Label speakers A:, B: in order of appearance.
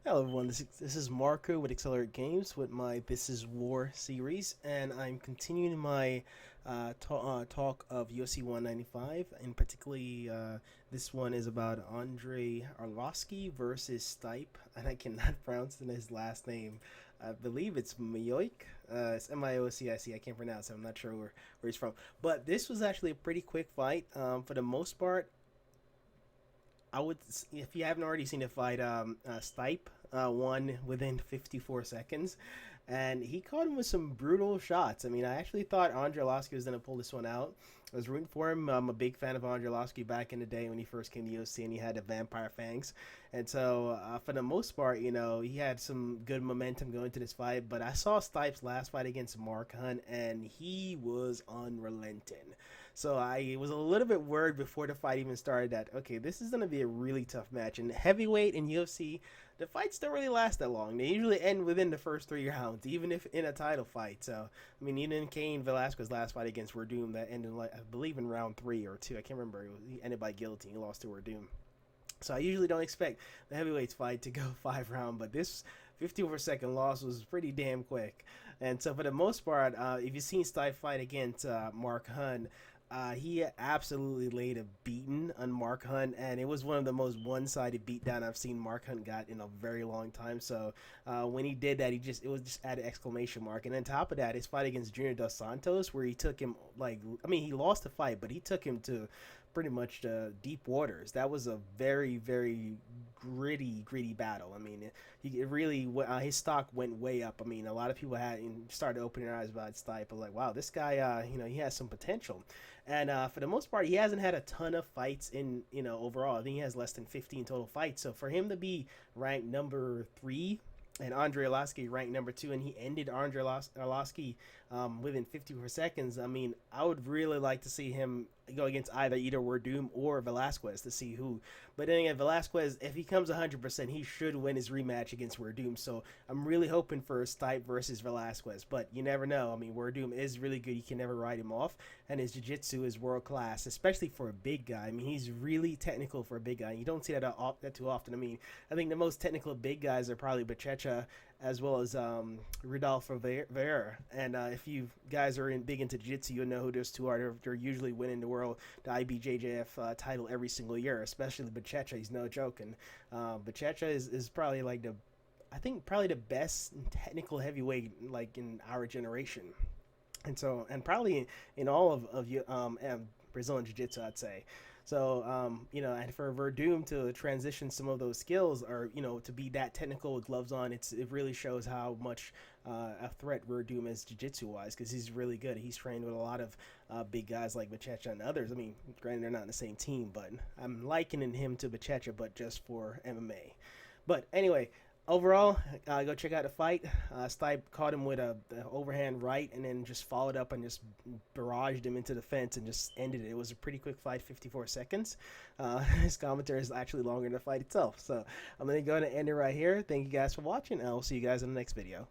A: Hello everyone, this is Marco with Accelerate Games with my This Is War series, and I'm continuing my talk of UFC 195, and particularly this one is about Andrei Arlovski versus Stipe, and I cannot pronounce his last name. I believe it's Miocic. It's Miocic. I can't pronounce it. I'm not sure where he's from. But this was actually a pretty quick fight. For the most part, I would, if you haven't already seen the fight, Stipe won within 54 seconds, and he caught him with some brutal shots. I mean, I actually thought Andrei Arlovski was going to pull this one out. I was rooting for him. I'm a big fan of Andrei Arlovski back in the day when he first came to UFC and he had the vampire fangs. And so, for the most part, he had some good momentum going to this fight. But I saw Stipe's last fight against Mark Hunt, and he was unrelenting. So I was a little bit worried before the fight even started that, okay, this is going to be a really tough match. And heavyweight in UFC, the fights don't really last that long. They usually end within the first 3 rounds, even if in a title fight. So, I mean, even Cain Velasquez's last fight against Werdum that ended, I believe, in round 3 or 2. I can't remember. He ended by guillotine. He lost to Werdum. So I usually don't expect the heavyweights fight to go 5 rounds, but this 50-over-second loss was pretty damn quick. And so for the most part, if you've seen Stipe fight against Mark Hunt, he absolutely laid a beating on Mark Hunt, and it was one of the most one-sided beatdown I've seen Mark Hunt got in a very long time. So when he did that, it was just at an exclamation mark. And on top of that, his fight against Junior Dos Santos, where he took him he lost the fight, but he took him to pretty much deep waters. That was a very, very gritty battle. I mean, it really his stock went way up. I mean, a lot of people started opening their eyes about Stipe, like, wow, this guy, he has some potential. And for the most part, he hasn't had a ton of fights overall. I think he has less than 15 total fights. So for him to be ranked number 3 and Andrei Arlovski ranked number 2, and he ended Andrei Arlovski within 54 seconds. I mean, I would really like to see him go against either Werdum or Velasquez to see who. But then again, Velasquez, if he comes 100%, he should win his rematch against Werdum. So I'm really hoping for Stipe versus Velasquez. But you never know. I mean, Werdum is really good. You can never write him off. And his jiu-jitsu is world class, especially for a big guy. I mean, he's really technical for a big guy. You don't see that too often. I mean, I think the most technical big guys are probably BJJ as well as Rodolfo Vieira. And if you guys are big into jiu-jitsu, you'll know who those two are. They're usually winning the IBJJF title every single year, especially BJJ. He's no joke. And BJJ is probably probably the best technical heavyweight like in our generation. And probably in all of Brazilian Jiu-Jitsu, I'd say. So, and for Werdum to transition some of those skills or, to be that technical with gloves on, it really shows how much a threat Werdum is jiu-jitsu wise, because he's really good. He's trained with a lot of big guys like Bachecha and others. I mean, granted, they're not in the same team, but I'm likening him to Bachecha, but just for MMA. But anyway, overall, go check out the fight. Stipe caught him with the overhand right and then just followed up and just barraged him into the fence and just ended it. It was a pretty quick fight, 54 seconds. His commentary is actually longer than the fight itself. So I'm going to go ahead and end it right here. Thank you guys for watching, and I'll see you guys in the next video.